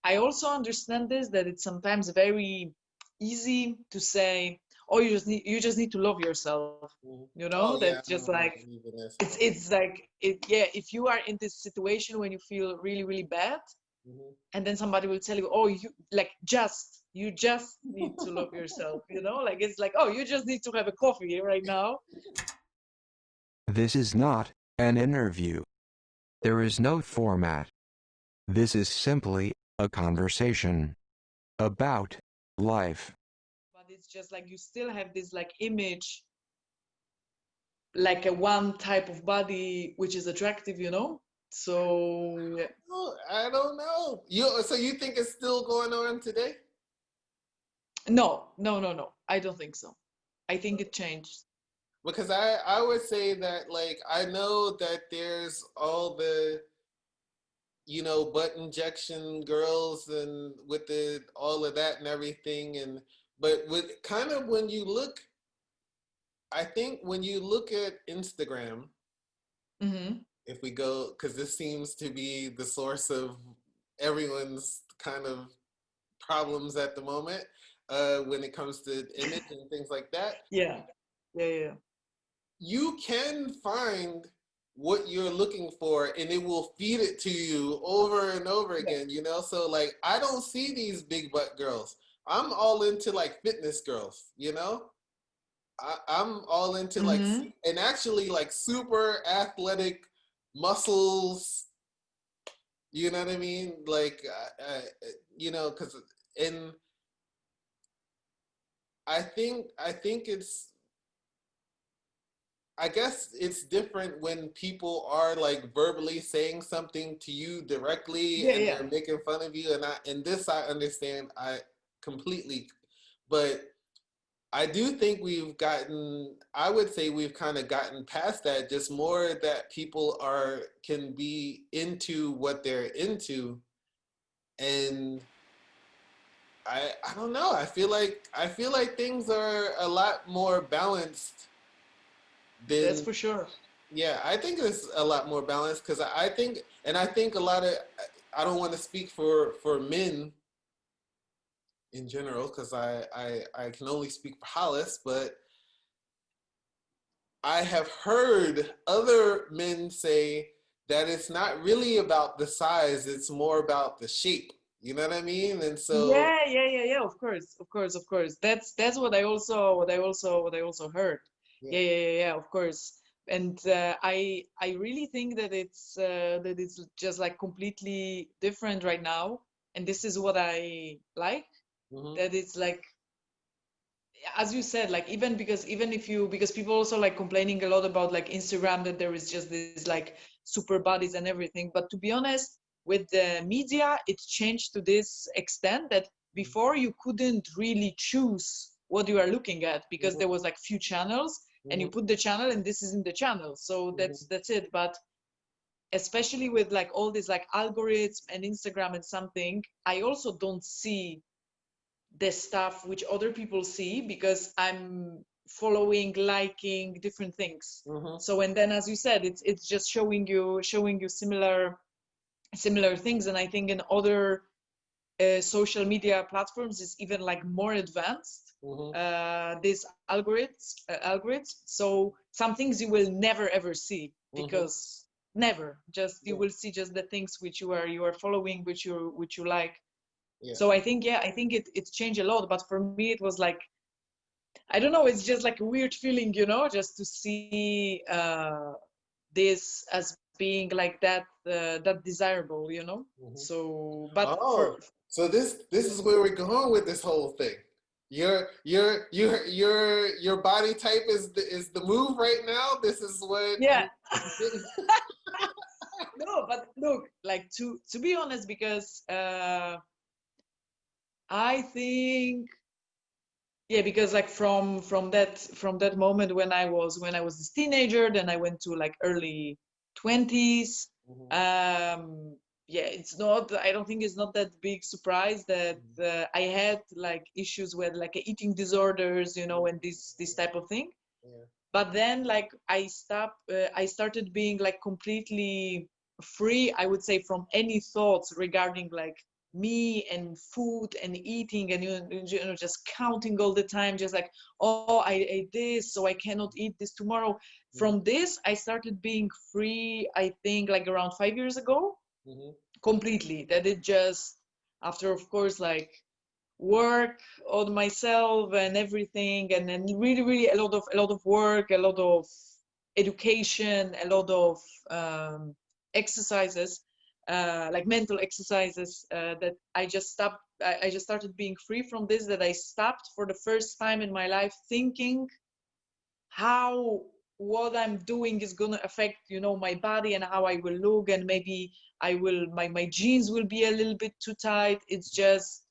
I also understand this, that it's sometimes very easy to say, oh, you just need to love yourself, Mhm. you know, Oh that's yeah, I just don't like, believe in this. it's like it, yeah, if you are in this situation when you feel really, really bad, Mhm. and then somebody will tell you, oh, you just need to love yourself, you know, like it's like, oh, you just need to have a coffee right now. This is not an interview. There is no format. This is simply a conversation about life. But it's just like you still have this like image, like a one type of body which is attractive, you know. So yeah. Oh, I don't know. So you think it's still going on today? No, no, no, no, I don't think so. I think it changed. Because I would say that, like, I know that there's all the, butt injection girls and with the all of that and everything, and but with kind of when you look, I think when you look at Instagram, Mm-hmm. if we go, because this seems to be the source of everyone's kind of problems at the moment, when it comes to image and things like that. Yeah, yeah, yeah. You can find what you're looking for and it will feed it to you over and over Yeah. again, so like I don't see these big butt girls. I'm all into like fitness girls, I'm all into like, Mm-hmm. and actually like super athletic muscles, you know what I mean, like because, and I think it's, I guess it's different when people are like verbally saying something to you directly Yeah, and yeah. they're making fun of you, and this I understand, I completely, but I do think I would say we've kind of gotten past that, just more that people can be into what they're into, and I don't know, I feel like things are a lot more balanced That's than. for sure. Yeah, I think it's a lot more balanced because I think a lot of, I don't want to speak for men in general because I can only speak for Hollis, but I have heard other men say that it's not really about the size, it's more about the shape. You know what I mean? And so, Yeah, yeah, yeah, yeah. Of course, of course, of course. That's what I also heard. yeah. Yeah, yeah, yeah, yeah. Of course. And I really think that it's just like completely different right now. And this is what I like. Hmm. That it's like, as you said, like, even if you, because people also like complaining a lot about like Instagram, that there is just this like super bodies and everything. But to be honest, with the media, it changed to this extent that before you couldn't really choose what you are looking at, because Hmm. there was like few channels, and Hmm. you put the channel and this is in the channel, so Hmm. that's it. But especially with like all these like algorithms and Instagram and something, I also don't see the stuff which other people see, because I'm following, liking different things. Hmm. So, and then as you said, it's just showing you similar things. And I think in other social media platforms is even like more advanced, Hmm. these algorithms. So some things you will never ever see, Hmm. because never, just you Yeah. will see just the things which you are following, which you like. Yeah. So I think, yeah, I think it's changed a lot. But for me, it was like, I don't know, it's just like a weird feeling, just to see this as being like that desirable. Hmm. So, but for Oh, so this is where we're going with this whole thing. Your body type is the move right now. This is what yeah, you. no, but look, like, to be honest, because I think, yeah, because like from that moment when I was this teenager, then I went to like early 20s. Mhm, Yeah, I don't think it's not that big surprise that mhm, I had like issues with like eating disorders, mhm, and this type of thing. yeah, But then, like, I started being like completely free, I would say, from any thoughts regarding like me and food and eating, and you know, just counting all the time, just like, oh, I ate this, so I cannot eat this tomorrow. From this, I started being free, I think like around 5 years ago, Mm-hmm. completely. That it just, after of course like work on myself and everything, and then really really a lot of work, a lot of education, a lot of exercises, like mental exercises, that I just started being free from this, that I stopped for the first time in my life thinking how what I'm doing is gonna affect, you know, my body and how I will look, and maybe my jeans will be a little bit too tight. It's just,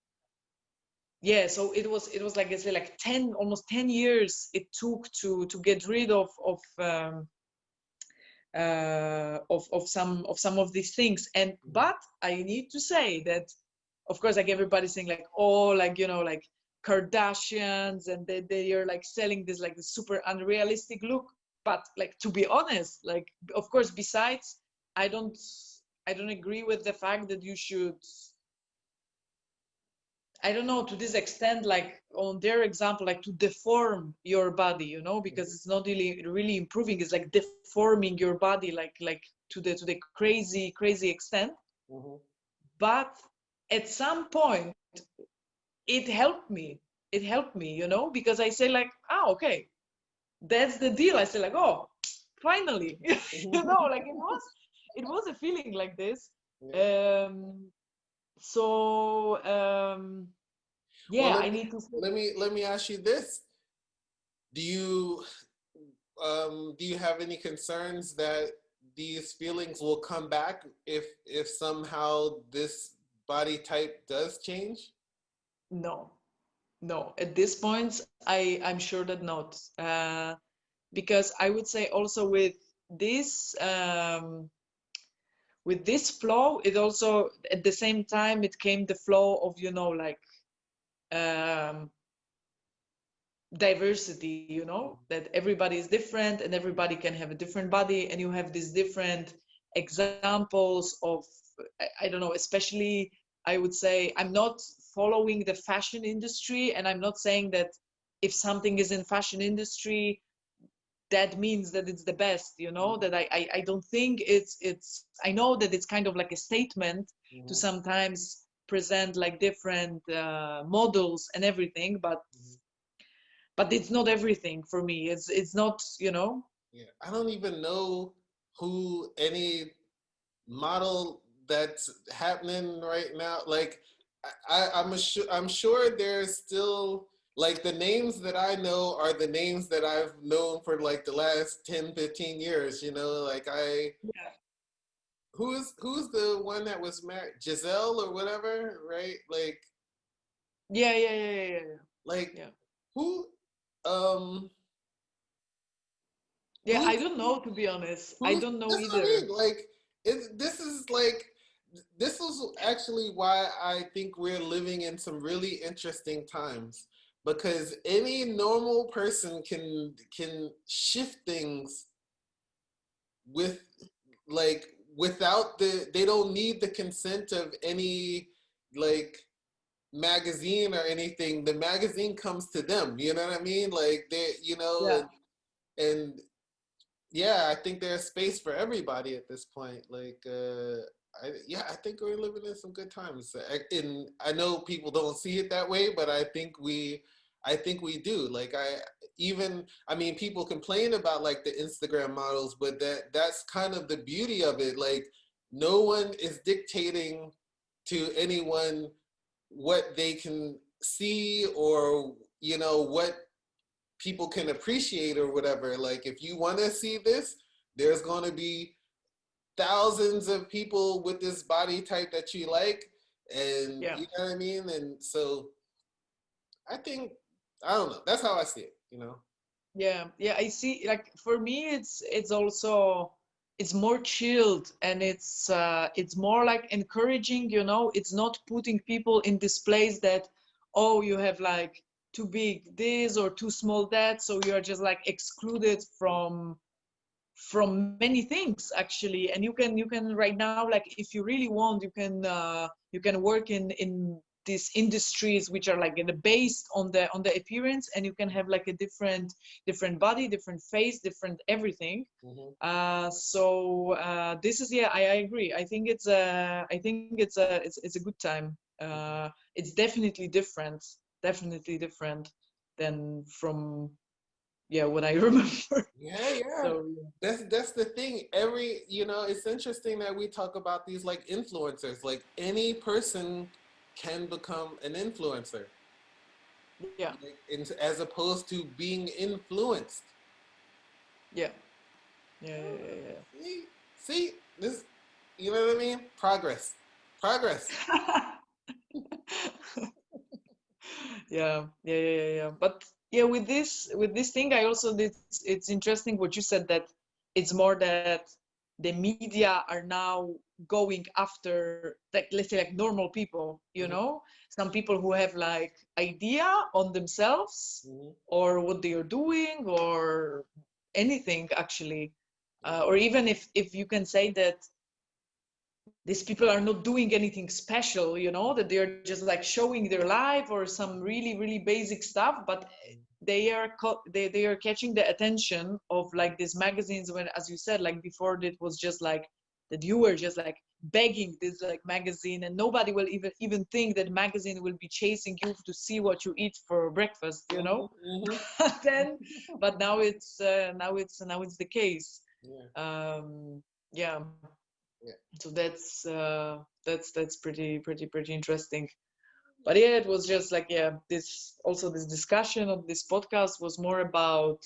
yeah, so it was like I say, like 10, almost 10 years it took to get rid of some of these things. And but I need to say that, of course, like everybody's saying like, oh, like, you know, like Kardashians, and they are like selling this like this super unrealistic look. But like, to be honest, like, of course, besides, i don't I don't agree with the fact that you should, I don't know, to this extent, like on their example, like to deform your body, you know, because it's not really improving. It's like deforming your body, like to the crazy extent. Mm-hmm. But at some point, it helped me. It helped me, you know, because I say like, oh, okay, that's the deal. I say like, oh, finally, you know, like it was a feeling like this. Yeah. Um, so Well, yeah, I need to say. let me ask you this: Do you do you have any concerns that these feelings will come back if somehow this body type does change? No, no. At this point, I'm sure that not. Because I would say also this um, with this flow, it also at the same time it came the flow of, you know, like um, diversity. You know, that everybody is different and everybody can have a different body, and you have these different examples of, I don't know, especially I would say I'm not following the fashion industry, and I'm not saying that if something is in fashion industry that means that it's the best, you know, Mm-hmm. that I don't think it's I know that it's kind of like a statement to Mm-hmm. sometimes present like different models and everything, but it's not everything for me. It's not, you know. Yeah, I don't even know who any model that's happening right now. Like, I'm sure there's still like the names that I know are the names that I've known for like the last 10, 15 years. You know, like Yeah, who's the one that was married, Giselle or whatever, right? yeah. Like Yeah, who, um, yeah, I who don't know, to be honest. I Who's don't know that's what I either. mean. Like this is actually why I think we're living in some really interesting times because any normal person can shift things with like without they don't need the consent of any like magazine or anything. The magazine comes to them. You know what I mean? Like they Yeah, and yeah, I think there's space for everybody at this point. I think we're living in some good times. And I know people don't see it that way, but I think we do. I mean, people complain about like the Instagram models, but that's kind of the beauty of it. Like, no one is dictating to anyone what they can see or what people can appreciate or whatever. Like if you want to see this, there's going to be thousands of people with this body type that you like, and yeah. you know what I mean. And so I think I don't know. That's how I see it. You know. Yeah, yeah, I see. Like for me, it's also it's more chilled, and it's more like encouraging, you know. It's not putting people in this place that, oh, you have like too big this or too small that, so you're just like excluded from from many things actually, and you can right now, like if you really want, you can work in these industries which are like based on the appearance, and you can have like a different body, different face, different everything. Mm-hmm. So this is, yeah, I agree. I think it's a good time. It's definitely different than from, yeah, what I remember. Yeah, yeah. So That's the thing. It's interesting that we talk about these like influencers. Like any person can become an influencer, yeah, like, as opposed to being influenced. yeah, yeah. See, this, you know what I mean? Progress. Yeah. But yeah, with this thing, I also, it's interesting what you said, that it's more that the media are now going after, like, let's say, like normal people, Hmm. some people who have like idea on themselves Hmm. or what they are doing or anything actually. Yeah. Or even if you can say that these people are not doing anything special, that they're just like showing their life or some really basic stuff, but they are catching the attention of like these magazines, when, as you said, like before, it was just like that you were just like begging this like magazine, and nobody will even think that magazine will be chasing you to see what you eat for breakfast. Hmm. Hmm. Then, but now it's the case. Yeah. Yeah. Yeah. So that's pretty interesting. But yeah, it was just like, yeah, this discussion of this podcast was more about,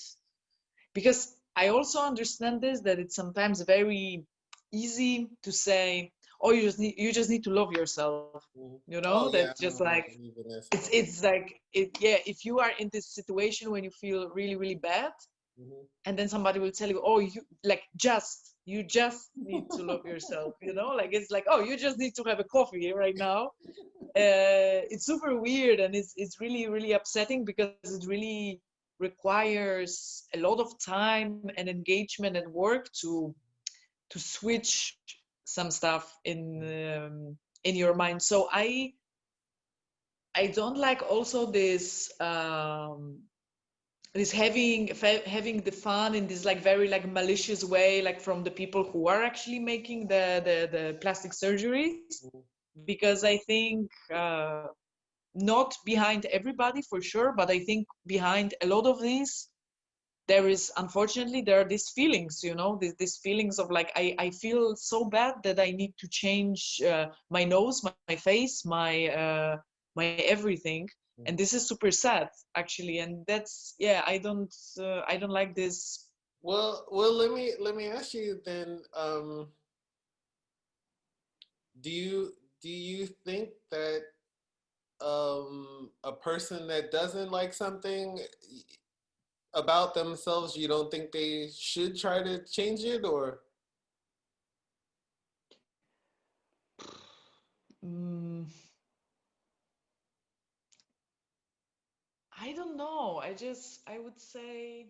because I also understand this, that it's sometimes very easy to say, oh, you just need to love yourself, Hmm. Oh that's yeah, just I like, don't believe in this. it's like it, yeah, if you are in this situation when you feel really bad, Hmm. and then somebody will tell you, oh, you just need to love yourself, like, it's like, oh, you just need to have a coffee right now. It's super weird, and it's really upsetting, because it really requires a lot of time and engagement and work to switch some stuff in your mind. So I don't like also this having the fun in this like very like malicious way, like from the people who are actually making the plastic surgeries, Hmm. because I think not behind everybody for sure, but I think behind a lot of these, there are these feelings, these feelings of like, I feel so bad that I need to change my nose, my face, my everything. And this is super sad actually, and that's, yeah, I don't like this. Well, let me ask you then. Do you think that a person that doesn't like something about themselves, you don't think they should try to change it, or? mm, I don't know, I would say,